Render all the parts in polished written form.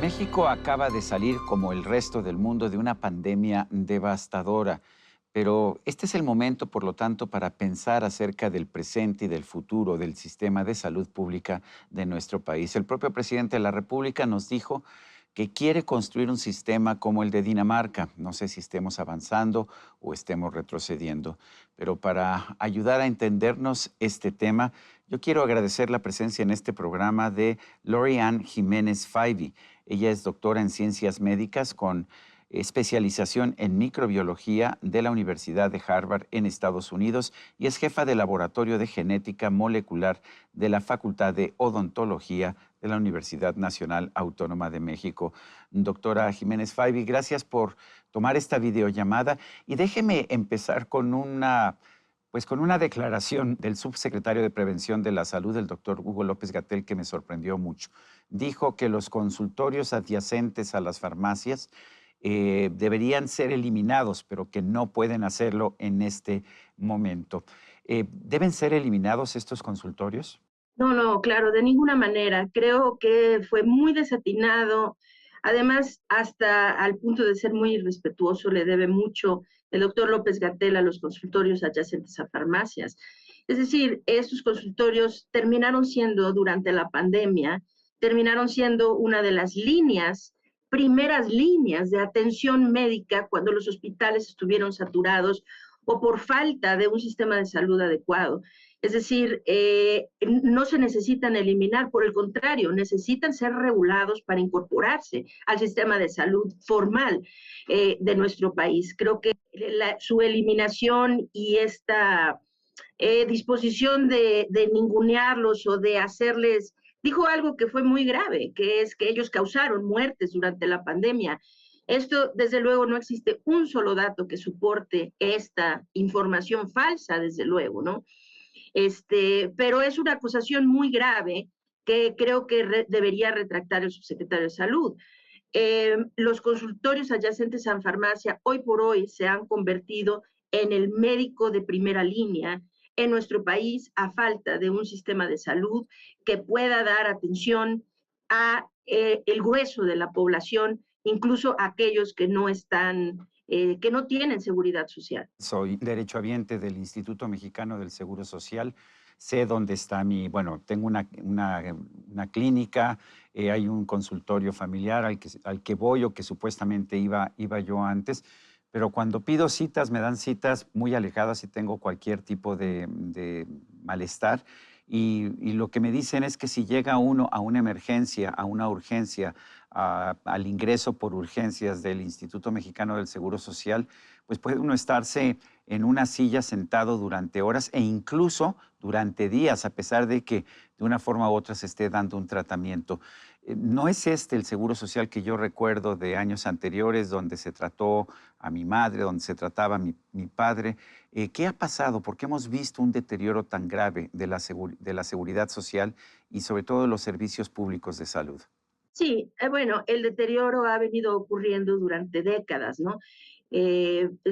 México acaba de salir, como el resto del mundo, de una pandemia devastadora, pero este es el momento, por lo tanto, para pensar acerca del presente y del futuro del sistema de salud pública de nuestro país. El propio presidente de la República nos dijo que quiere construir un sistema como el de Dinamarca. No sé si estemos avanzando o estemos retrocediendo, pero para ayudar a entendernos este tema, yo quiero agradecer la presencia en este programa de Lori-Ann Jiménez Fivey. Ella es doctora en ciencias médicas con especialización en microbiología de la Universidad de Harvard en Estados Unidos y es jefa del Laboratorio de Genética Molecular de la Facultad de Odontología de la Universidad Nacional Autónoma de México. Doctora Jiménez Fivey, gracias por tomar esta videollamada y déjeme empezar con una declaración del subsecretario de Prevención de la Salud, el doctor Hugo López-Gatell, que me sorprendió mucho. Dijo que los consultorios adyacentes a las farmacias deberían ser eliminados, pero que no pueden hacerlo en este momento. ¿Deben ser eliminados estos consultorios? No, no, claro, de ninguna manera. Creo que fue muy desatinado. Además, hasta al punto de ser muy irrespetuoso, le debe mucho el doctor López-Gatell a los consultorios adyacentes a farmacias. Es decir, estos consultorios terminaron siendo, durante la pandemia, terminaron siendo una de las primeras líneas de atención médica cuando los hospitales estuvieron saturados o por falta de un sistema de salud adecuado. Es decir, no se necesitan eliminar, por el contrario, necesitan ser regulados para incorporarse al sistema de salud formal de nuestro país. Creo que su eliminación y esta disposición de ningunearlos o de hacerles, dijo algo que fue muy grave, que es que ellos causaron muertes durante la pandemia. Esto, desde luego, no existe un solo dato que soporte esta información falsa, desde luego, ¿no? Pero es una acusación muy grave que creo que debería retractar el subsecretario de Salud. Los consultorios adyacentes a farmacia hoy por hoy se han convertido en el médico de primera línea en nuestro país a falta de un sistema de salud que pueda dar atención a el grueso de la población, incluso aquellos que no están, que no tienen seguridad social. Soy derechohabiente del Instituto Mexicano del Seguro Social. Sé dónde está bueno, tengo una clínica, hay un consultorio familiar al que voy o que supuestamente iba yo antes, pero cuando pido citas me dan citas muy alejadas y tengo cualquier tipo de malestar. Y lo que me dicen es que si llega uno a una emergencia, a una urgencia, al ingreso por urgencias del Instituto Mexicano del Seguro Social, pues puede uno estarse en una silla sentado durante horas e incluso durante días, a pesar de que de una forma u otra se esté dando un tratamiento. No es este el seguro social que yo recuerdo de años anteriores, donde se trató a mi madre, donde se trataba a mi padre. ¿Qué ha pasado? ¿Por qué hemos visto un deterioro tan grave de de la seguridad social y sobre todo de los servicios públicos de salud? Sí, bueno, el deterioro ha venido ocurriendo durante décadas, ¿no?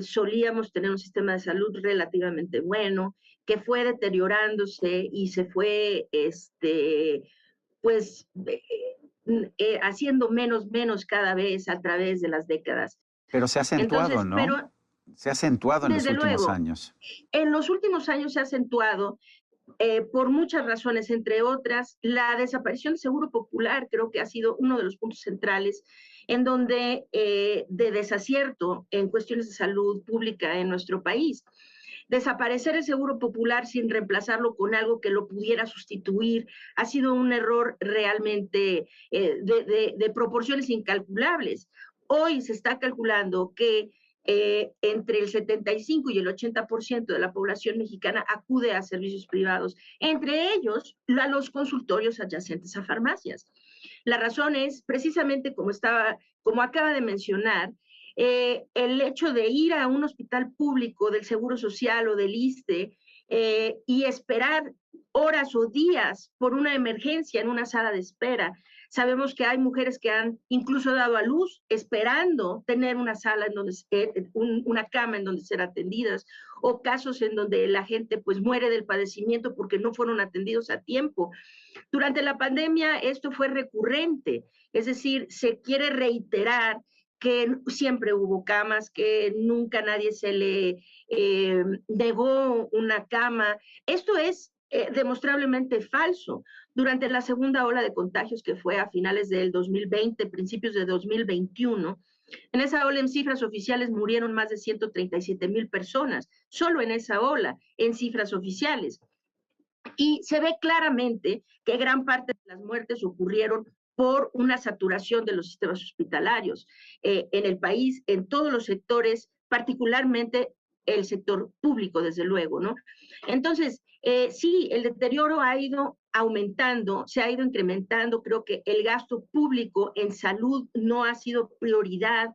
Solíamos tener un sistema de salud relativamente bueno, que fue deteriorándose y se fue, pues, haciendo menos cada vez a través de las décadas. Pero se ha acentuado, Entonces, ¿no? pero Se ha acentuado en los desde últimos luego, años. en los últimos años se ha acentuado por muchas razones, entre otras, la desaparición del Seguro Popular creo que ha sido uno de los puntos centrales en donde de desacierto en cuestiones de salud pública en nuestro país. Desaparecer el Seguro Popular sin reemplazarlo con algo que lo pudiera sustituir ha sido un error realmente de proporciones incalculables. Hoy se está calculando que entre el 75 y el 80% de la población mexicana acude a servicios privados, entre ellos a los consultorios adyacentes a farmacias. La razón es precisamente como acaba de mencionar, el hecho de ir a un hospital público del Seguro Social o del ISSSTE y esperar horas o días por una emergencia en una sala de espera Sabemos que hay mujeres que han incluso dado a luz esperando tener una sala en donde, una cama en donde ser atendidas, o casos en donde la gente pues muere del padecimiento porque no fueron atendidos a tiempo. Durante la pandemia esto fue recurrente, es decir, se quiere reiterar que siempre hubo camas, que nunca nadie se le negó una cama. Esto es demostrablemente falso. Durante la segunda ola de contagios que fue a finales del 2020, principios de 2021, en esa ola en cifras oficiales murieron más de 137,000 personas, solo en esa ola, en cifras oficiales. Y se ve claramente que gran parte de las muertes ocurrieron por una saturación de los sistemas hospitalarios en el país, en todos los sectores, particularmente el sector público, desde luego, ¿no? Entonces, sí, el deterioro ha ido aumentando, se ha ido incrementando. Creo que el gasto público en salud no ha sido prioridad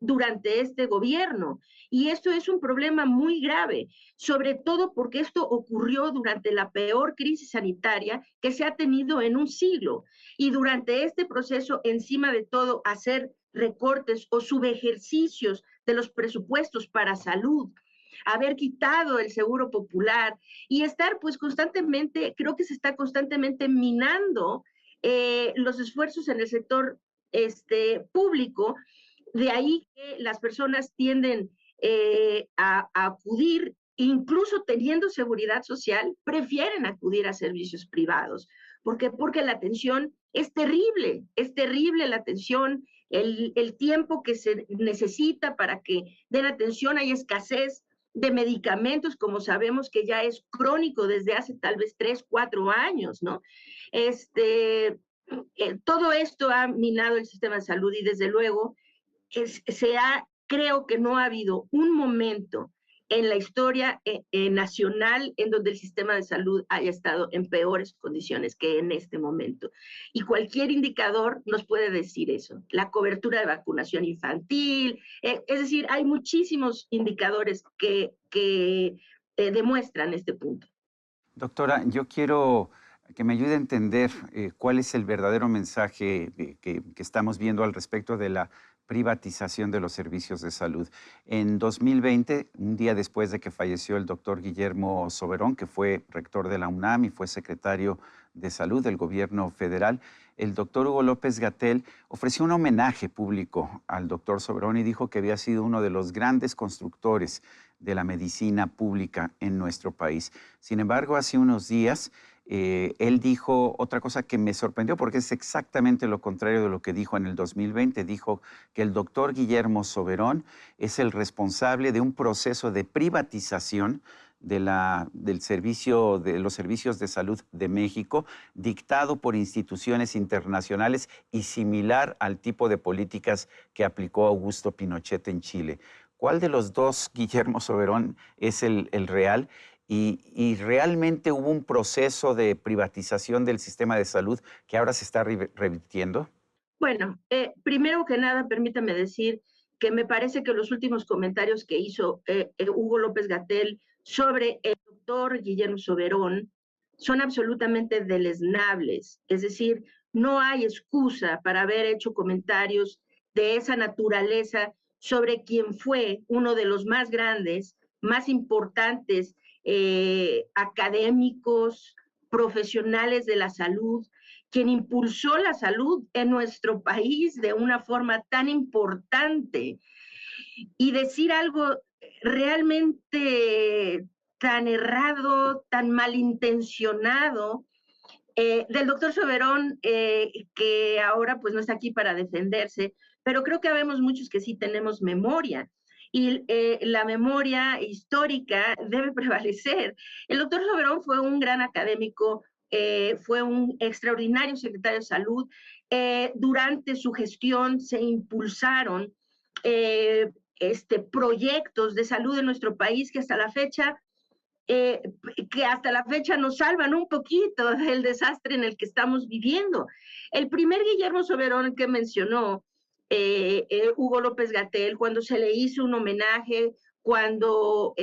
durante este gobierno. Y esto es un problema muy grave, sobre todo porque esto ocurrió durante la peor crisis sanitaria que se ha tenido en un siglo. Y durante este proceso, encima de todo, hacer recortes o subejercicios de los presupuestos para salud, haber quitado el seguro popular y estar pues constantemente, creo que se está constantemente minando los esfuerzos en el sector público. De ahí que las personas tienden a acudir, incluso teniendo seguridad social, prefieren acudir a servicios privados. ¿Por qué? Porque la atención es terrible la atención, el tiempo que se necesita para que den atención, hay escasez de medicamentos, como sabemos que ya es crónico desde hace tal vez 3, 4 años, ¿no? Todo esto ha minado el sistema de salud y desde luego creo que no ha habido un momento en la historia nacional en donde el sistema de salud haya estado en peores condiciones que en este momento. Y cualquier indicador nos puede decir eso. La cobertura de vacunación infantil, es decir, hay muchísimos indicadores que demuestran este punto. Doctora, yo quiero que me ayude a entender cuál es el verdadero mensaje que estamos viendo al respecto de la privatización de los servicios de salud. En 2020, un día después de que falleció el doctor Guillermo Soberón, que fue rector de la UNAM y fue secretario de Salud del gobierno federal, el doctor Hugo López-Gatell ofreció un homenaje público al doctor Soberón y dijo que había sido uno de los grandes constructores de la medicina pública en nuestro país. Sin embargo, hace unos días él dijo otra cosa que me sorprendió porque es exactamente lo contrario de lo que dijo en el 2020. Dijo que el doctor Guillermo Soberón es el responsable de un proceso de privatización de los servicios de salud de México, dictado por instituciones internacionales y similar al tipo de políticas que aplicó Augusto Pinochet en Chile. ¿Cuál de los dos Guillermo Soberón es el real? Y realmente hubo un proceso de privatización del sistema de salud que ahora se está revirtiendo. Bueno, primero que nada, permítame decir que me parece que los últimos comentarios que hizo Hugo López-Gatell sobre el doctor Guillermo Soberón son absolutamente deleznables. Es decir, no hay excusa para haber hecho comentarios de esa naturaleza sobre quien fue uno de los más grandes, más importantes académicos, profesionales de la salud, quien impulsó la salud en nuestro país de una forma tan importante. Y decir algo realmente tan errado, tan malintencionado, del doctor Soberón, que ahora pues no está aquí para defenderse, pero creo que habemos muchos que sí tenemos memoria. Y la memoria histórica debe prevalecer. El doctor Soberón fue un gran académico, fue un extraordinario secretario de salud. Durante su gestión se impulsaron proyectos de salud en nuestro país eh, que hasta la fecha nos salvan un poquito del desastre en el que estamos viviendo. El primer Guillermo Soberón que mencionó Hugo López-Gatell, cuando se le hizo un homenaje, cuando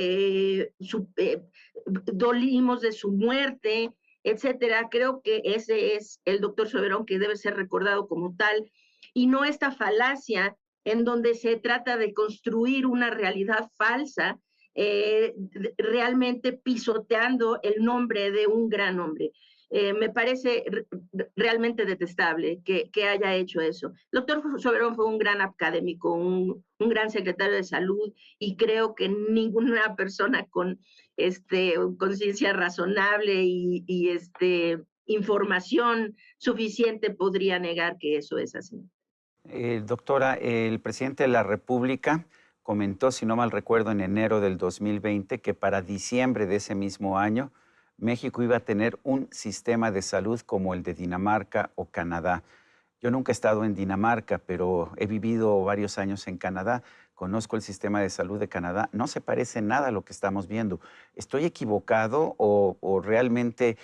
dolimos de su muerte, etcétera. Creo que ese es el doctor Soberón que debe ser recordado como tal, y no esta falacia en donde se trata de construir una realidad falsa, realmente pisoteando el nombre de un gran hombre. Me parece realmente detestable que haya hecho eso. El doctor Soberón fue un gran académico, un gran secretario de salud, y creo que ninguna persona con conciencia razonable información suficiente podría negar que eso es así. Doctora, el presidente de la República comentó, si no mal recuerdo, en enero del 2020, que para diciembre de ese mismo año México iba a tener un sistema de salud como el de Dinamarca o Canadá. Yo nunca he estado en Dinamarca, pero he vivido varios años en Canadá. Conozco el sistema de salud de Canadá. No se parece nada a lo que estamos viendo. ¿Estoy equivocado o realmente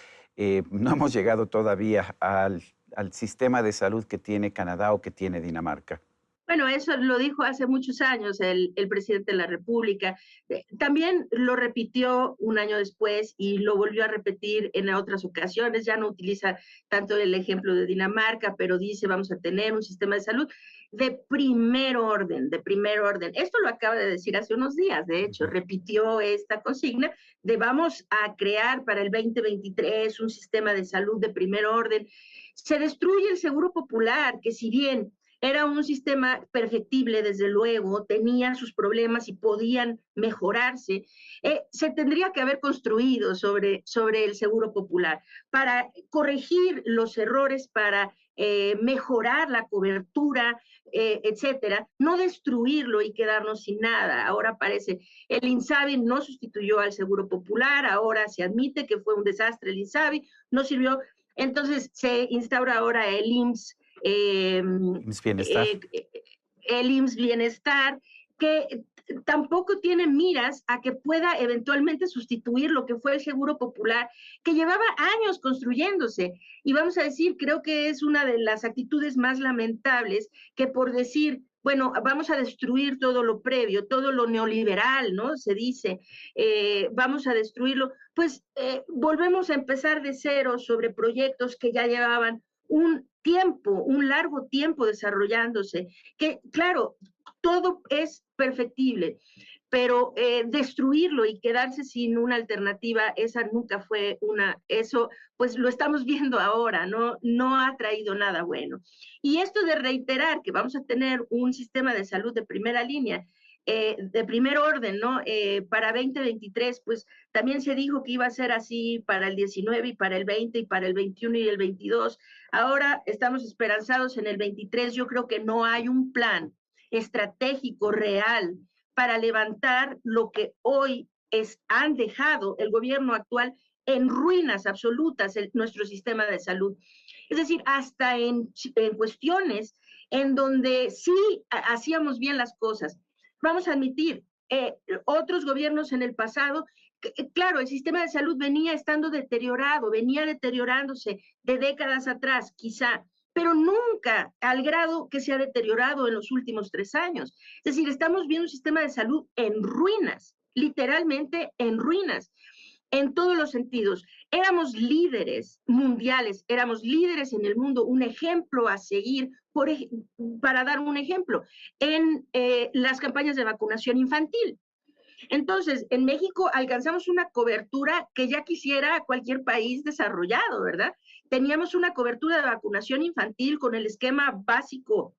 no hemos llegado todavía al sistema de salud que tiene Canadá o que tiene Dinamarca? Bueno, eso lo dijo hace muchos años el presidente de la República. También lo repitió un año después y lo volvió a repetir en otras ocasiones. Ya no utiliza tanto el ejemplo de Dinamarca, pero dice vamos a tener un sistema de salud de primer orden, de primer orden. Esto lo acaba de decir hace unos días, de hecho, Ujú. repitió esta consigna de vamos a crear para el 2023 un sistema de salud de primer orden. Se destruye el seguro popular, que si bien era un sistema perfectible, desde luego, tenía sus problemas y podían mejorarse. Se tendría que haber construido sobre el seguro popular para corregir los errores, para mejorar la cobertura, etcétera, no destruirlo y quedarnos sin nada. Ahora parece, el INSABI no sustituyó al seguro popular, ahora se admite que fue un desastre el INSABI, no sirvió. Entonces se instaura ahora el IMSS, IMSS Bienestar. el IMSS Bienestar, que tampoco tiene miras a que pueda eventualmente sustituir lo que fue el Seguro Popular, que llevaba años construyéndose. Y vamos a decir, creo que es una de las actitudes más lamentables, que por decir, bueno, vamos a destruir todo lo previo, todo lo neoliberal, ¿no? Se dice, vamos a destruirlo, pues volvemos a empezar de cero sobre proyectos que ya llevaban un tiempo, un largo tiempo desarrollándose, que claro, todo es perfectible, pero destruirlo y quedarse sin una alternativa, esa nunca fue eso pues lo estamos viendo ahora, no ha traído nada bueno. Y esto de reiterar que vamos a tener un sistema de salud de primera línea, de primer orden, ¿no? Para 2023, pues también se dijo que iba a ser así para el 19 y para el 20 y para el 21 y el 22. Ahora estamos esperanzados en el 23. Yo creo que no hay un plan estratégico real para levantar lo que hoy han dejado el gobierno actual en ruinas absolutas, nuestro sistema de salud. Es decir, hasta en cuestiones en donde sí hacíamos bien las cosas. Vamos a admitir, otros gobiernos en el pasado, claro, el sistema de salud venía estando deteriorado, venía deteriorándose de décadas atrás, quizá, pero nunca al grado que se ha deteriorado en los últimos 3 años. Es decir, estamos viendo un sistema de salud en ruinas, literalmente en ruinas, en todos los sentidos. Éramos líderes mundiales, éramos líderes en el mundo, un ejemplo a seguir, para dar un ejemplo, en las campañas de vacunación infantil. Entonces, en México alcanzamos una cobertura que ya quisiera cualquier país desarrollado, ¿verdad? Teníamos una cobertura de vacunación infantil con el esquema básico,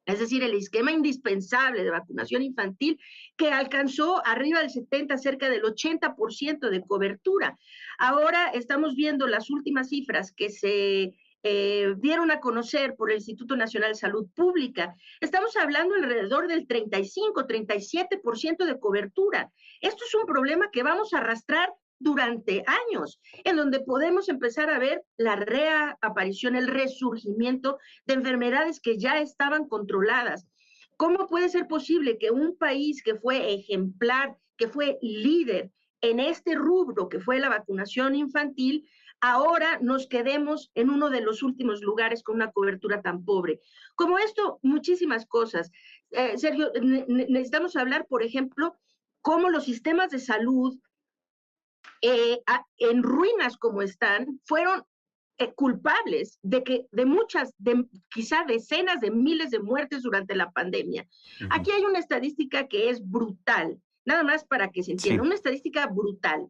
es decir, el esquema indispensable de vacunación infantil, que alcanzó arriba del 70, cerca del 80% de cobertura. Ahora estamos viendo las últimas cifras que se dieron a conocer por el Instituto Nacional de Salud Pública. Estamos hablando alrededor del 35, 37% de cobertura. Esto es un problema que vamos a arrastrar durante años, en donde podemos empezar a ver la reaparición, el resurgimiento de enfermedades que ya estaban controladas. ¿Cómo puede ser posible que un país que fue ejemplar, que fue líder en este rubro, que fue la vacunación infantil, ahora nos quedemos en uno de los últimos lugares con una cobertura tan pobre? Como esto, muchísimas cosas. Sergio, necesitamos hablar, por ejemplo, cómo los sistemas de salud en ruinas como están, fueron culpables de muchas, quizá decenas de miles de muertes durante la pandemia. Ujú. Aquí hay una estadística que es brutal, nada más para que se entienda, Sí, una estadística brutal.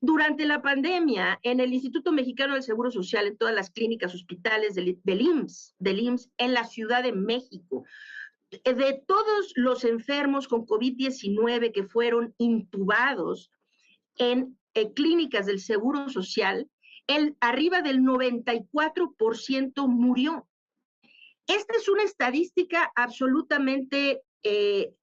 Durante la pandemia, en el Instituto Mexicano del Seguro Social, en todas las clínicas, hospitales del IMSS en la Ciudad de México, de todos los enfermos con COVID-19 que fueron intubados en clínicas del Seguro Social, arriba del 94% murió. Esta es una estadística absolutamente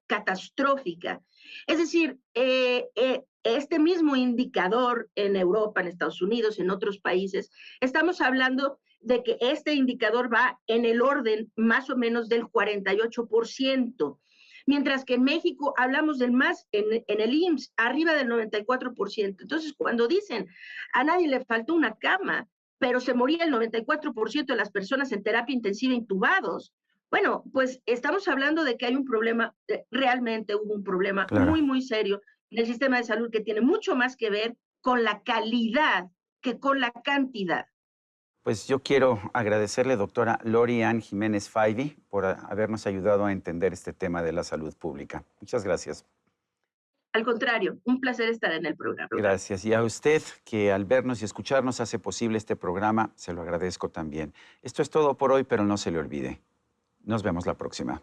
catastrófica. Es decir, este mismo indicador en Europa, en Estados Unidos, en otros países, estamos hablando de que este indicador va en el orden más o menos del 48%, mientras que en México hablamos del más, en el IMSS, arriba del 94%. Entonces, cuando dicen a nadie le faltó una cama, pero se moría el 94% de las personas en terapia intensiva intubados. Bueno, pues estamos hablando de que hay un problema, realmente hubo un problema claro. muy, muy serio en el sistema de salud que tiene mucho más que ver con la calidad que con la cantidad. Pues yo quiero agradecerle, doctora Lori Ann Jiménez Faibi, por habernos ayudado a entender este tema de la salud pública. Muchas gracias. Al contrario, un placer estar en el programa. Gracias. Y a usted, que al vernos y escucharnos hace posible este programa, se lo agradezco también. Esto es todo por hoy, pero no se le olvide. Nos vemos la próxima.